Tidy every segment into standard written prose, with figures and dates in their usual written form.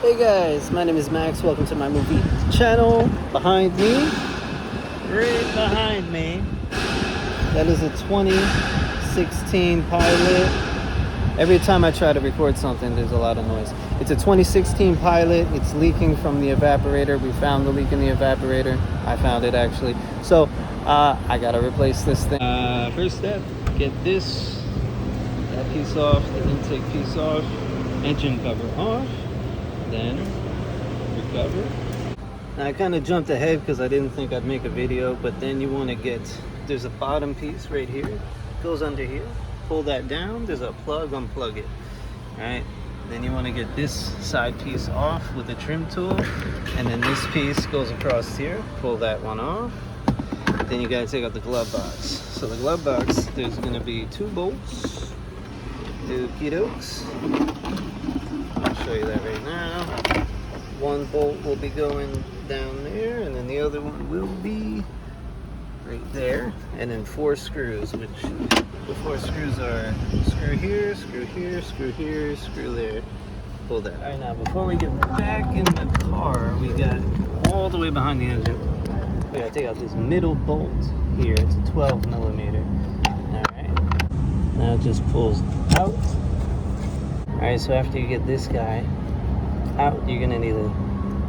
Hey guys, my name is Max. Welcome to my movie channel. Behind me, right behind me, that is a 2016 Pilot. Every time I try to record something, there's a lot of noise. It's a 2016 Pilot. It's leaking from the evaporator. We found the leak in the evaporator. I found it actually. So I gotta replace this thing. First step, get that piece off, the intake piece off, engine cover off. Then recover. Now I kind of jumped ahead because I didn't think I'd make a video, but then you want to get, there's a bottom piece right here, goes under here, pull that down, there's a plug, unplug it, right? Then you want to get this side piece off with the trim tool, and then this piece goes across here, pull that one off. Then you got to take out the glove box. So the glove box, there's going to be 2 bolts, okie dokes. I'll show you that right now. One bolt will be going down there, and then the other one will be right there. And then 4 screws, which the 4 screws are screw here, screw here, screw here, screw there. Pull that. All right, now before we get back in the car, we got all the way behind the engine. We gotta take out this middle bolt here. It's a 12 millimeter. All right. Now it just pulls out. Alright, so after you get this guy out, you're gonna need a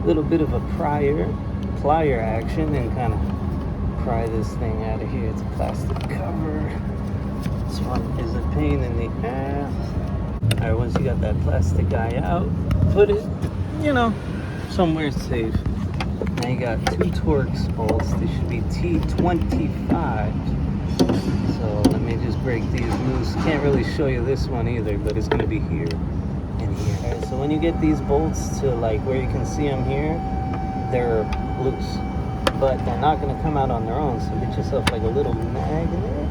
little bit of a plier action and kind of pry this thing out of here. It's a plastic cover. This one is a pain in the ass. Alright, once you got that plastic guy out, put it, somewhere safe. Now you got 2 Torx bolts. They should be T25. So let me just break these loose. Can't really show you this one either, but it's going to be here and here. All right, so when you get these bolts to like where you can see them here, they're loose, but they're not going to come out on their own. So get yourself like a little magnet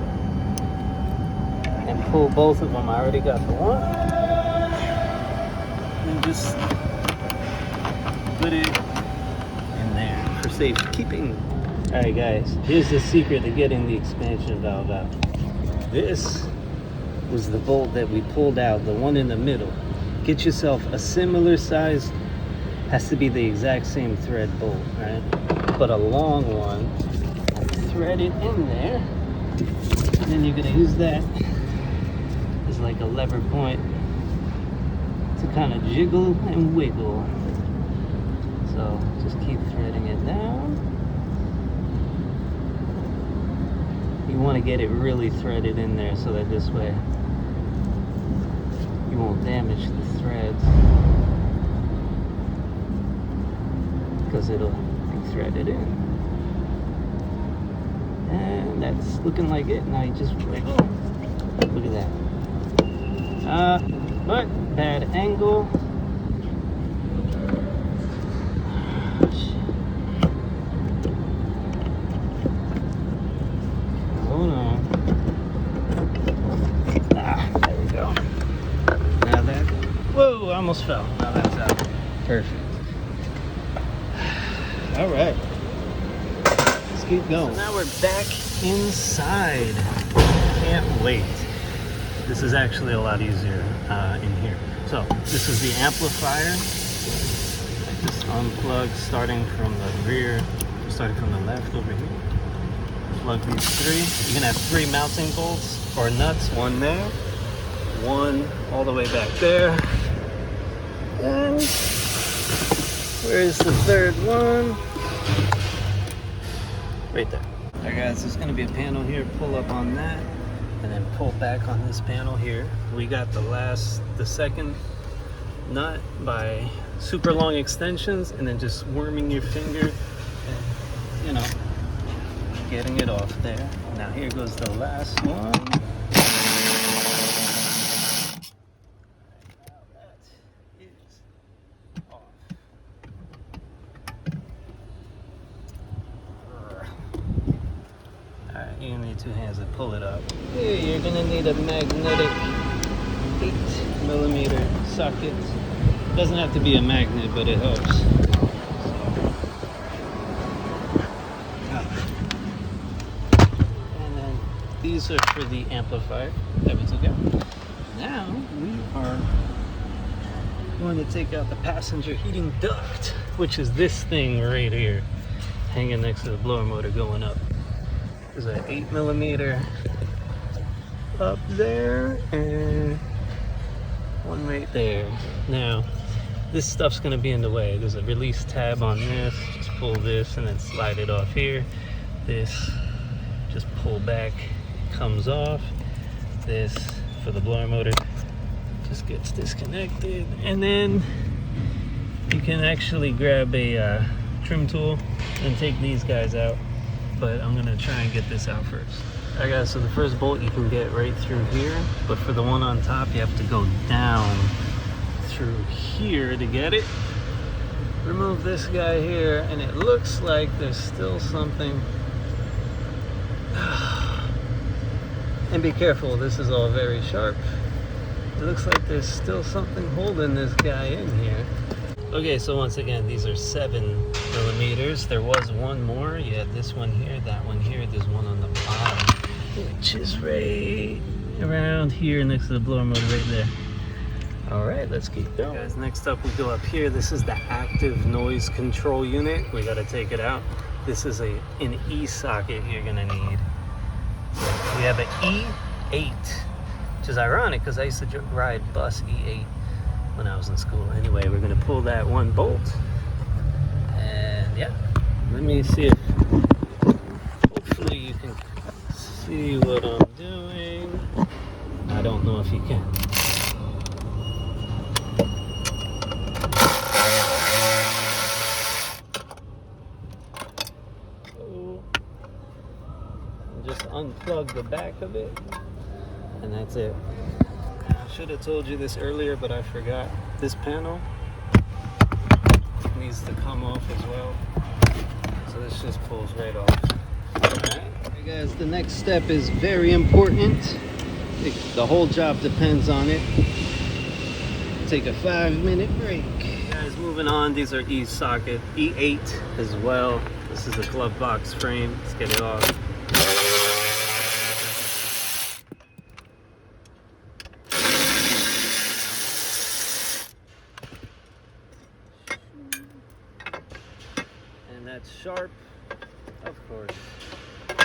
and pull both of them. I already got the one. And just put it in there for safekeeping. Alright guys, here's the secret to getting the expansion valve out. This was the bolt that we pulled out, the one in the middle. Get yourself a similar size, has to be the exact same thread bolt, right? But a long one, thread it in there, and then you're gonna use that as like a lever point to kind of jiggle and wiggle. So just keep threading it down. You want to get it really threaded in there so that this way you won't damage the threads, because it'll be threaded in. And that's looking like it. Now you just wiggle. Look at that. But bad angle. Whoa, I almost fell. Now that's out. Perfect. All right. Let's keep going. So now we're back inside. Can't wait. This is actually a lot easier in here. So this is the amplifier. I just unplugged starting from the rear, starting from the left over here. Plug these 3. You're gonna have 3 mounting bolts or nuts. One there, one all the way back there. And where's the 3rd one? Right there. Alright guys, there's gonna be a panel here. Pull up on that and then pull back on this panel here. We got the 2nd nut by super long extensions and then just worming your finger and, getting it off there. Now here goes the last one. You need 2 hands to pull it up. Here you're gonna need a magnetic 8 millimeter socket. Doesn't have to be a magnet, but it helps. And then these are for the amplifier that we took out. Now we are going to take out the passenger heating duct, which is this thing right here, hanging next to the blower motor going up. There's an 8mm up there and one right there. Now, this stuff's gonna be in the way. There's a release tab on this. Just pull this and then slide it off here. This, just pull back, comes off. This, for the blower motor, just gets disconnected. And then you can actually grab a trim tool and take these guys out. But I'm gonna try and get this out first. Alright guys, so the first bolt you can get right through here, but for the one on top you have to go down through here to get it. Remove this guy here, and it looks like there's still something. And be careful, this is all very sharp. It looks like there's still something holding this guy in here. Okay, so once again, these are 7mm. There was one more. You had this one here, that one here. There's one on the bottom, which is right around here next to the blower motor right there. All right, let's keep going. Guys, next up we go up here. This is the active noise control unit. We gotta take it out. This is an E socket you're gonna need. We have an E8, which is ironic because I used to ride bus E8 when I was in school. Anyway, we're gonna pull that one bolt, and yeah, let me see if hopefully you can see what I'm doing. I don't know if you can. So just unplug the back of it, and that's it. I should have told you this earlier, but I forgot. This panel needs to come off as well. So this just pulls right off. Alright. Hey guys, the next step is very important. The whole job depends on it. Take a 5-minute break. Guys, moving on. These are E-socket, E8 as well. This is a glove box frame. Let's get it off. And that's sharp, of course.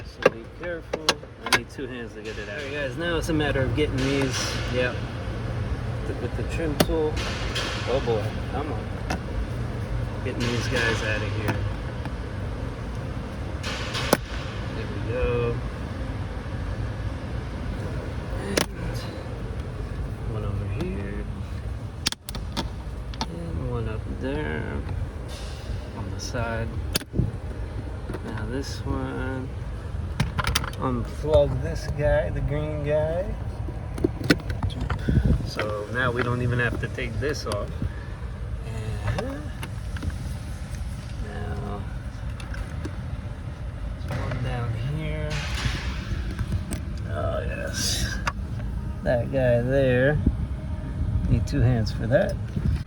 So be careful. I need 2 hands to get it out. Alright guys, now it's a matter of getting these, yep, with the trim tool. Oh boy, come on. Getting these guys out of here. There we go. And one over here. And one up there on the side. Now this one. Unplug this guy, the green guy. So now we don't even have to take this off. And now there's one down here. Oh yes, that guy there. Need 2 hands for that.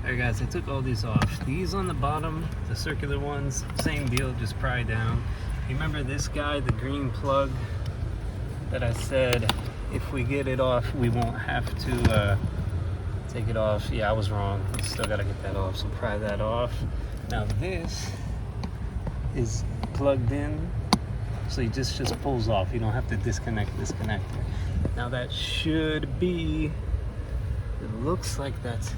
Alright guys, I took all these off. These on the bottom, the circular ones, same deal, just pry down. Remember this guy, the green plug that I said if we get it off we won't have to take it off. Yeah, I was wrong. You still gotta get that off, so pry that off. Now this is plugged in, so it just pulls off. You don't have to disconnect this connector. Now that should be, it looks like that's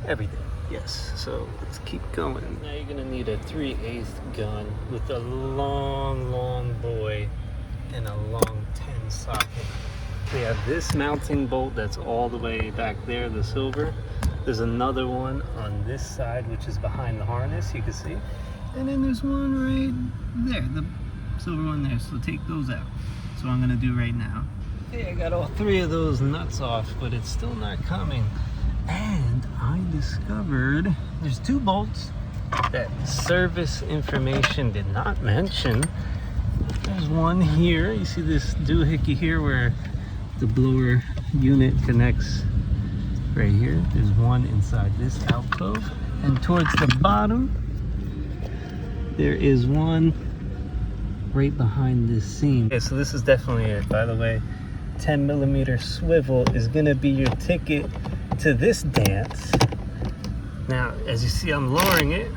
everything. Yes, so let's keep going. Now you're gonna need a 3/8 gun with a long boy and a long 10 socket. We have this mounting bolt that's all the way back there, the silver. There's another one on this side, which is behind the harness, you can see. And then there's one right there, the silver one there, so take those out. That's what I'm gonna do right now. Hey, I got all 3 of those nuts off, but it's still not coming. And I discovered there's 2 bolts that service information did not mention. There's one here. You see this doohickey here where the blower unit connects right here. There's one inside this alcove. And towards the bottom, there is one right behind this seam. Okay, so this is definitely it. By the way, 10mm swivel is gonna be your ticket to this dance. Now, as you see, I'm lowering it.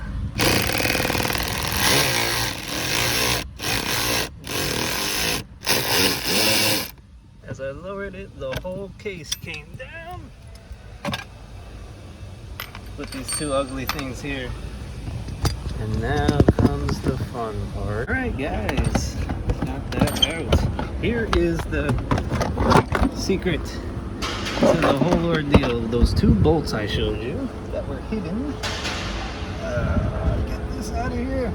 As I lowered it, the whole case came down. Put these two ugly things here. And now comes the fun part. Alright guys, got that out. Here is the secret to the whole ordeal. Those two bolts I showed you that were hidden. Get this out of here.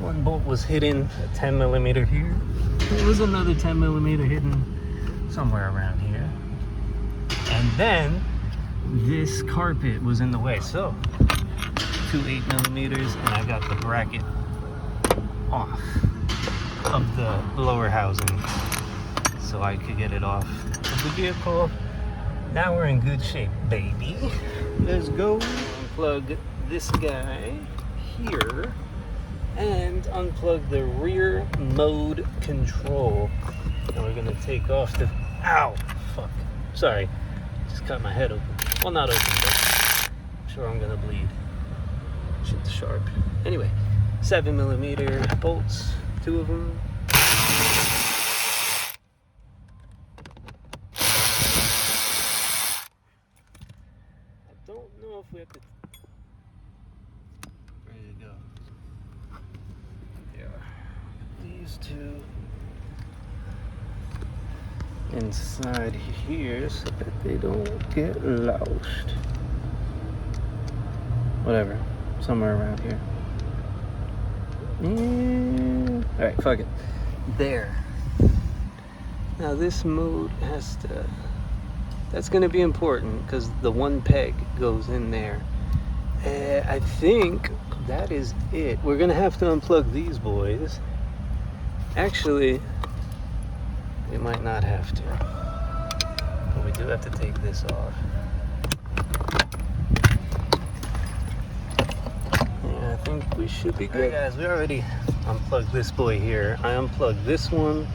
One bolt was hidden, a 10 millimeter here. There was another 10 millimeter hidden somewhere around here. And then this carpet was in the way. So, two 8 millimeters, and I got the bracket off of the lower housing so I could get it off of the vehicle. Now we're in good shape, baby. Let's go. Unplug this guy here and unplug the rear mode control. And we're gonna take off the, ow, fuck. Sorry, just cut my head open. Well, not open, but I'm sure I'm gonna bleed. Shit's sharp. Anyway, 7 millimeter bolts, two of them. I don't know if we have to. Ready to go. There are these two inside here so that they don't get lost. Whatever, somewhere around here. And all right, fuck it. There. Now this mode has to. That's going to be important because the one peg goes in there. I think that is it. We're going to have to unplug these boys. Actually, we might not have to. But we do have to take this off. Yeah, I think we should be good. All right, guys, we already unplugged this boy here. I unplugged this one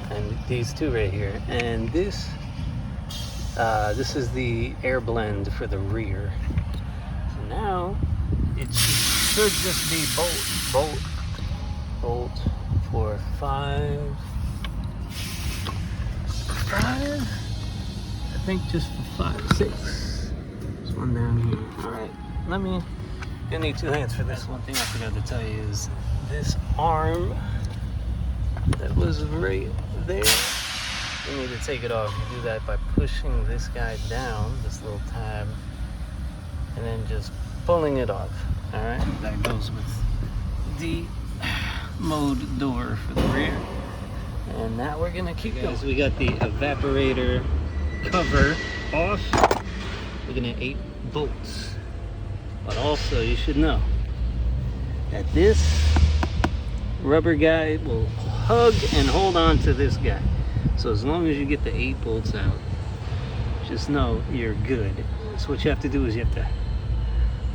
and these two right here. And this is the air blend for the rear. So now it should just be bolt for five. I think just for 5, 6. There's one down here. All right, gonna need 2 hands for this. One thing I forgot to tell you is this arm that was right there. You need to take it off. You do that by pushing this guy down, this little tab, and then just pulling it off. All right, that goes with the mode door for the rear. And now we're gonna keep going. We got the evaporator cover off. Looking at 8 bolts. But also, you should know that this rubber guy will hug and hold on to this guy. So as long as you get the 8 bolts out, just know you're good. So what you have to do is you have to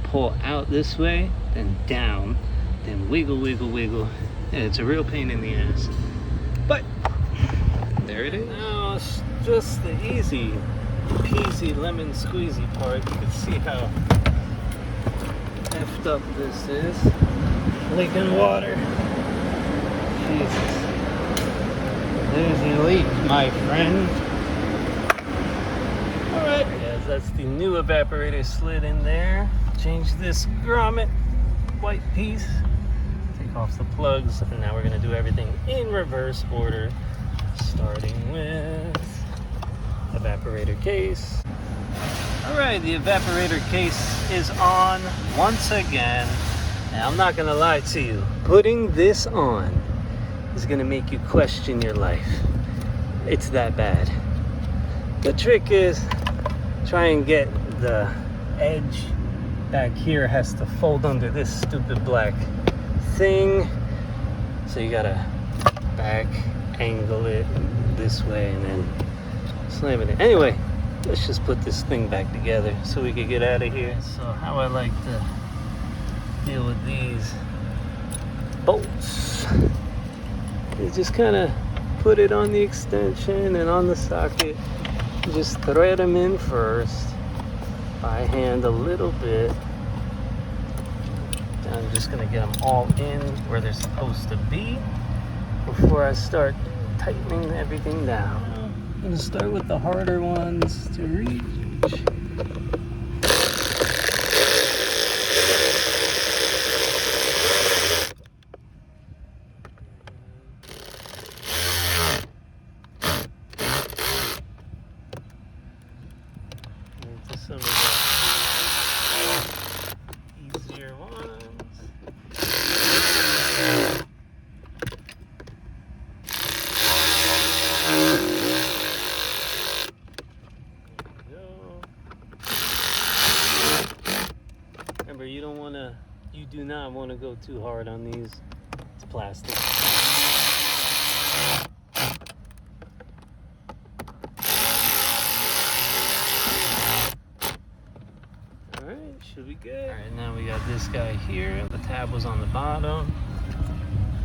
pull out this way, then down, then wiggle, wiggle, wiggle. And it's a real pain in the ass. But there it is. Now it's just the easy peasy lemon squeezy part. You can see how effed up this is. Leaking water. Jesus. There's your leak, my friend. Alright, yes, that's the new evaporator slid in there. Change this grommet white piece. Take off the plugs, and now we're going to do everything in reverse order, starting with evaporator case. Alright, the evaporator case is on once again. Now, I'm not going to lie to you, putting this on is going to make you question your life. It's that bad. The trick is try and get the edge back here has to fold under this stupid black thing, so you gotta back angle it this way and then slam it in. Anyway, let's just put this thing back together so we can get out of here. So how I like to deal with these bolts, you just kind of put it on the extension and on the socket. Just thread them in first, by hand a little bit. I'm just gonna get them all in where they're supposed to be before I start tightening everything down. I'm gonna start with the harder ones to reach. Into some of the easier ones. Remember, you do not want to go too hard on these. It's plastic. Alright, should be good. Alright, now we got this guy here. The tab was on the bottom.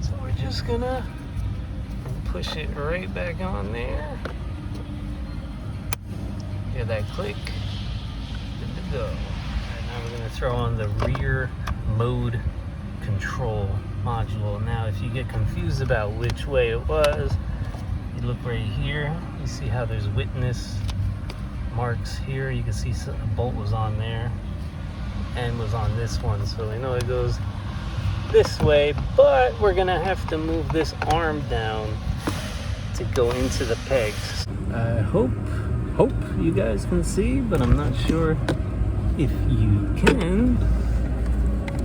So we're just gonna push it right back on there. Hear that click? Good to go. Now we're going to throw on the rear mode control module. Now if you get confused about which way it was, you look right here, you see how there's witness marks here. You can see a bolt was on there and was on this one, so we know it goes this way, but we're going to have to move this arm down to go into the pegs. I hope you guys can see, but I'm not sure if you can.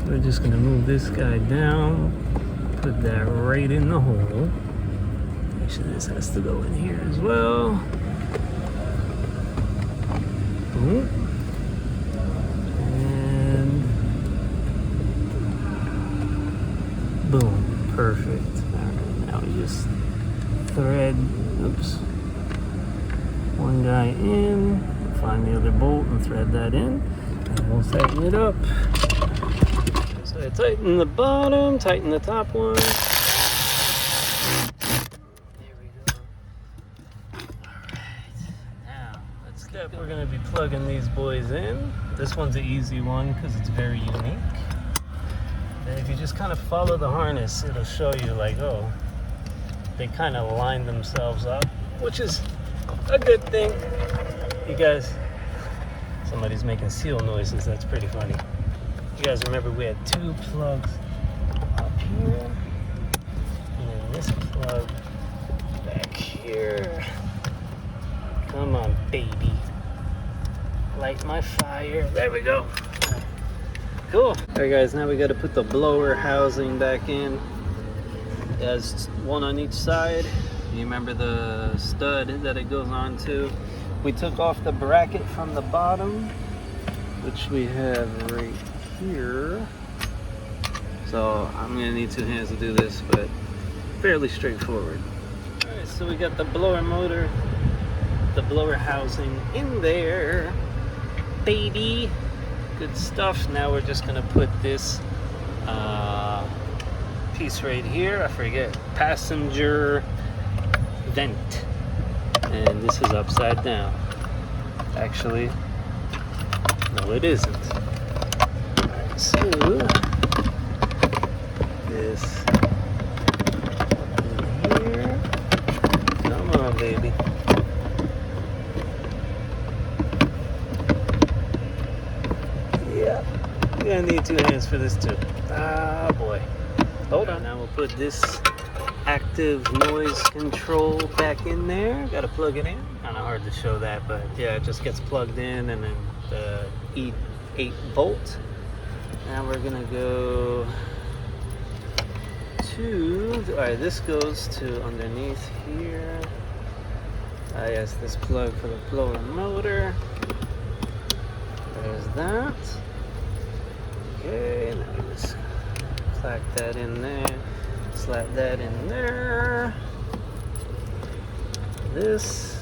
We're just gonna move this guy down, put that right in the hole. Actually, this has to go in here as well. Boom. And boom, perfect. All right, now we just thread, one guy in, find the other bolt and thread that in, and we'll tighten it up. So I tighten the bottom, tighten the top one. There we go. Alright, now let's get, we're going to be plugging these boys in. This one's an easy one because it's very unique. And if you just kind of follow the harness, it'll show you like, oh, they kind of line themselves up, which is a good thing. You guys, somebody's making seal noises. That's pretty funny. You guys remember we had two plugs up here, and then this plug back here. Come on, baby. Light my fire. There we go. Cool. Alright guys, now we got to put the blower housing back in. It has one on each side. You remember the stud that it goes on to. We took off the bracket from the bottom, which we have right here. So I'm gonna need two hands to do this, but fairly straightforward. Alright, so we got the blower motor, the blower housing in there. Baby, good stuff. Now we're just gonna put this piece right here, I forget, passenger vent, and this is upside down. Actually, no it isn't. Right, so this in here. Come on, baby. Yeah, you're gonna need two hands for this too. Ah boy. Hold on. Now we'll put this active noise control back in there. Gotta plug it in. Kind of hard to show that, but yeah, it just gets plugged in, and then the E8 bolt. Now we're gonna go to, all right, this goes to underneath here. Yes, this plug for the blower motor. There's that. Okay, now we just clack that in there. Slap that in there. This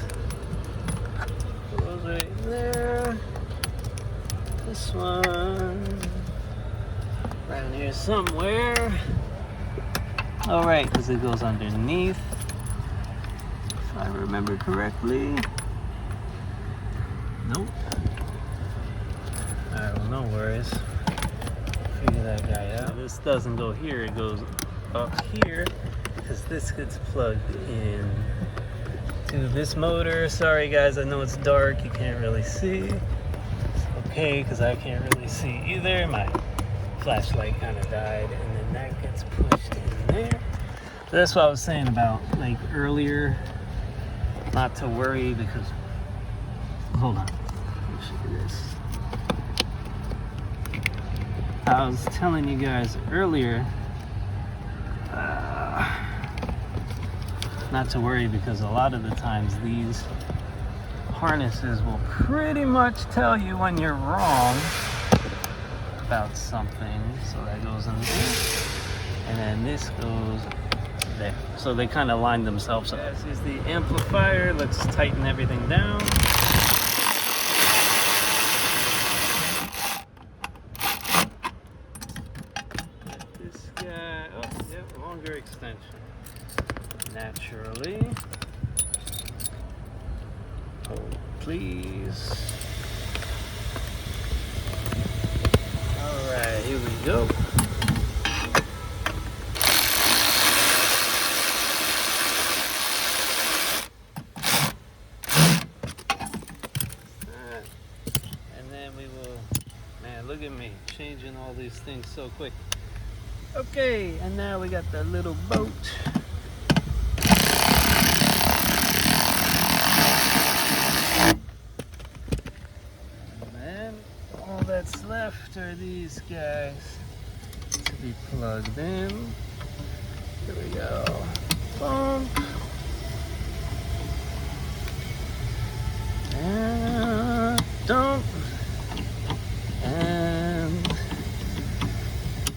goes right in there. This one around here somewhere. All right, because it goes underneath, if I remember correctly. Nope. no worries. Figure that guy out. This doesn't go here, it goes up here because this gets plugged in to this motor. Sorry guys, I know it's dark, you can't really see. It's okay because I can't really see either. My flashlight kind of died, and then that gets pushed in there. So that's what I was saying about like earlier, not to worry because, hold on, let me show you this. I was telling you guys earlier not to worry because a lot of the times these harnesses will pretty much tell you when you're wrong about something. So that goes in there, and then this goes there. So they kind of line themselves up. This is the amplifier. Let's tighten everything down. This guy, oh yeah, longer extension. Naturally. Oh, please. All right, here we go. And then we will, man, look at me changing all these things so quick. Okay, and now we got the little boat. All that's left are these guys to be plugged in. Here we go. Bump. And dump. And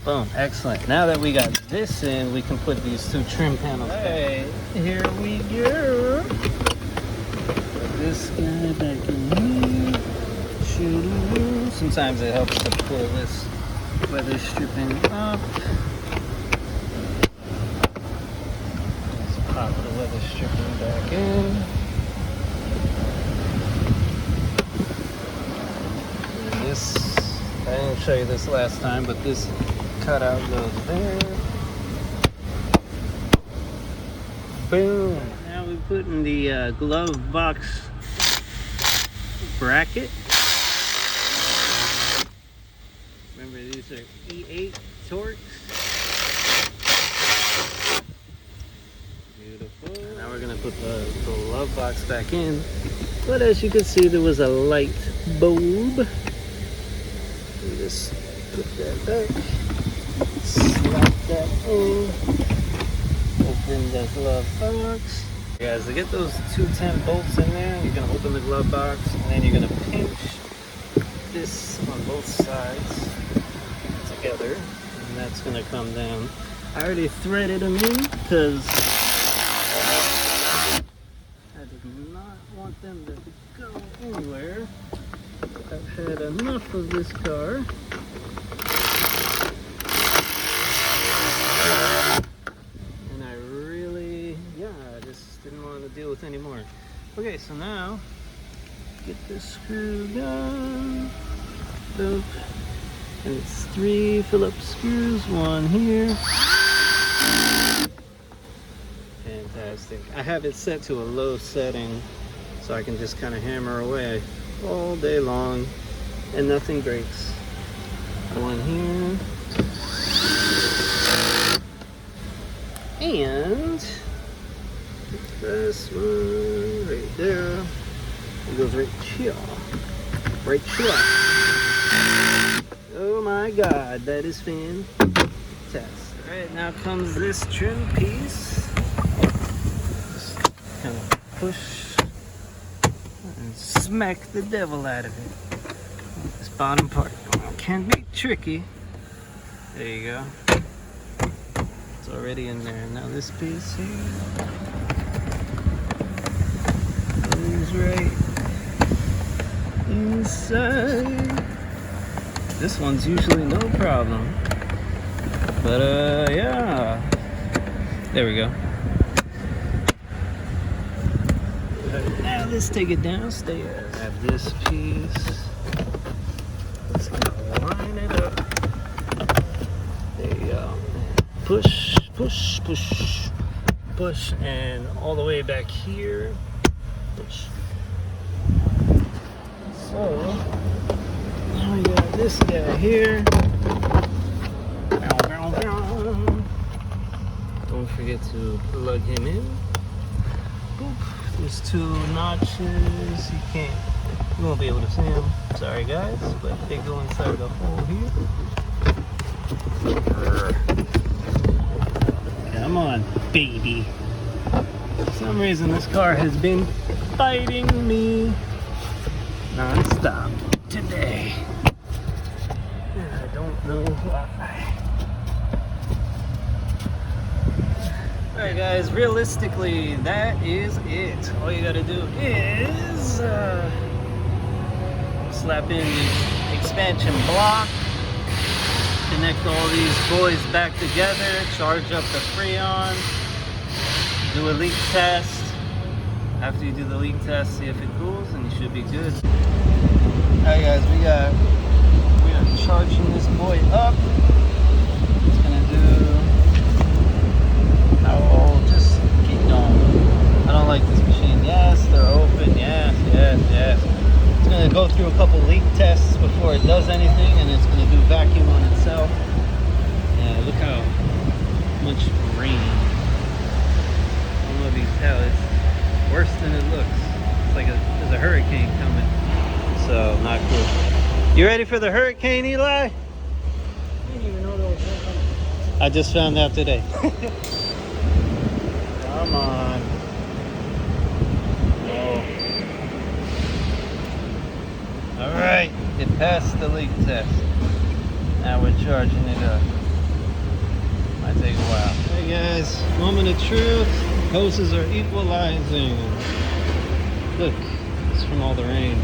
boom. Excellent. Now that we got this in, we can put these two trim panels. Hey, here we go. Put this guy back in here. Sometimes it helps to pull this weather stripping up. Let's pop the weather stripping back in. And this, I didn't show you this last time, but this cutout goes there. Boom. Now we put in the glove box bracket. Remember, these are E8 Torx. Beautiful. Now we're going to put the glove box back in. But as you can see, there was a light bulb. We just put that back. Slap that in. Open the glove box. Guys, to get those 210 bolts in there, you're going to open the glove box, and then you're going to pinch this on both sides together, and that's going to come down. I already threaded them in because I did not want them to go anywhere. I've had enough of this car. And I really, I just didn't want to deal with anymore. Okay, so now get this screw done. Boop. And it's 3 Phillips screws, 1 here. Fantastic. I have it set to a low setting so I can just kind of hammer away all day long and nothing breaks. 1 here. And this one right there. It goes right here. Right here. Oh my God, that is fantastic. Alright, now comes this trim piece. Just kind of push and smack the devil out of it. This bottom part can be tricky. There you go. It's already in there. Now this piece here goes right inside. This one's usually no problem, but yeah, there we go. Now let's take it downstairs. I have this piece. Let's go push, push, push, push, and all the way back here, push. So now we got this guy here. Don't forget to plug him in. Boop. There's 2 notches. You won't be able to see them. Sorry guys, but they go inside the hole here. Come on, baby. For some reason this car has been biting me non-stop today. I don't know why. Alright guys, realistically that is it. All you gotta do is slap in the expansion block, connect all these boys back together, charge up the Freon, do a leak test. After you do the leak test, see if it cools, and you should be good. Alright guys, we are charging this boy up. It's gonna do, I'll just keep going. I don't like this machine. Yes, they're open. Yes, yes, yes. It's gonna go through a couple leak tests before it does anything, and it's gonna do vacuum on itself. Yeah, look how much rain. I don't know if you can tell, it's worse than it looks. It's like there's a hurricane coming. So, not cool. You ready for the hurricane, Eli? I didn't even know there was one coming. I just found out today. Come on. Oh. Alright, it passed the leak test. Now we're charging it up. Might take a while. Hey guys, moment of truth. Hoses are equalizing. Look, it's from all the rain.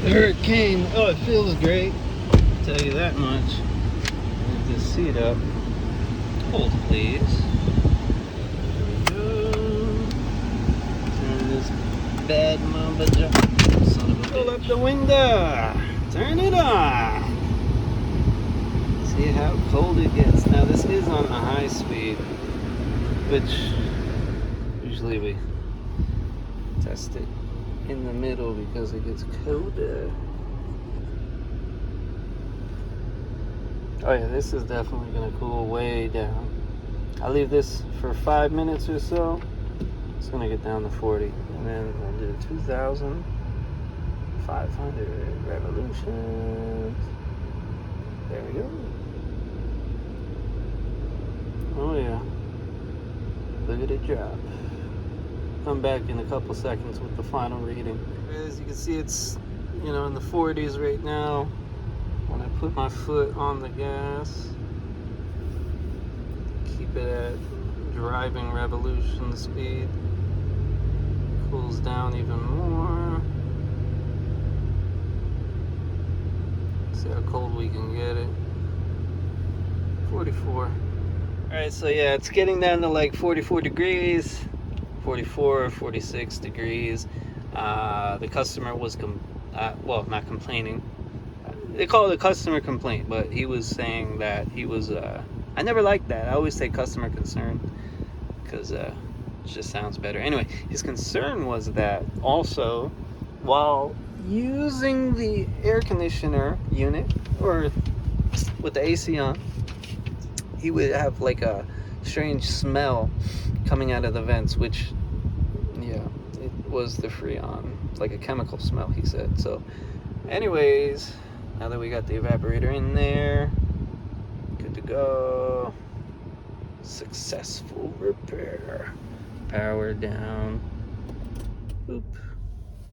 The hurricane, oh, it feels great. I'll tell you that much. Move this seat up. Hold, please. There we go. Turn this bad mamba jump. Son of a bitch. Pull up the window. Turn it on. See how cold it gets. Now this is on a high speed, which usually we test it in the middle because it gets colder. Oh yeah, this is definitely gonna cool way down. I'll leave this for 5 minutes or so. It's gonna get down to 40, and then we'll do 2,500 revolutions. There we go. Oh yeah, look at it drop. Come back in a couple seconds with the final reading. As you can see, it's, you know, in the 40s right now. When I put my foot on the gas, keep it at driving revolution speed, cools down even more. See how cold we can get it. 44. Alright, so yeah, it's getting down to like 44 degrees. 44 or 46 degrees. The customer was well, not complaining. They call it a customer complaint, but he was saying that he was I never liked that. I always say customer concern because it just sounds better. Anyway, his concern was that also while using the air conditioner unit or with the AC on, he would have like a strange smell coming out of the vents, which, yeah, it was the Freon, like a chemical smell, he said. So anyways, now that we got the evaporator in there, good to go. Successful repair. Power down. Boop.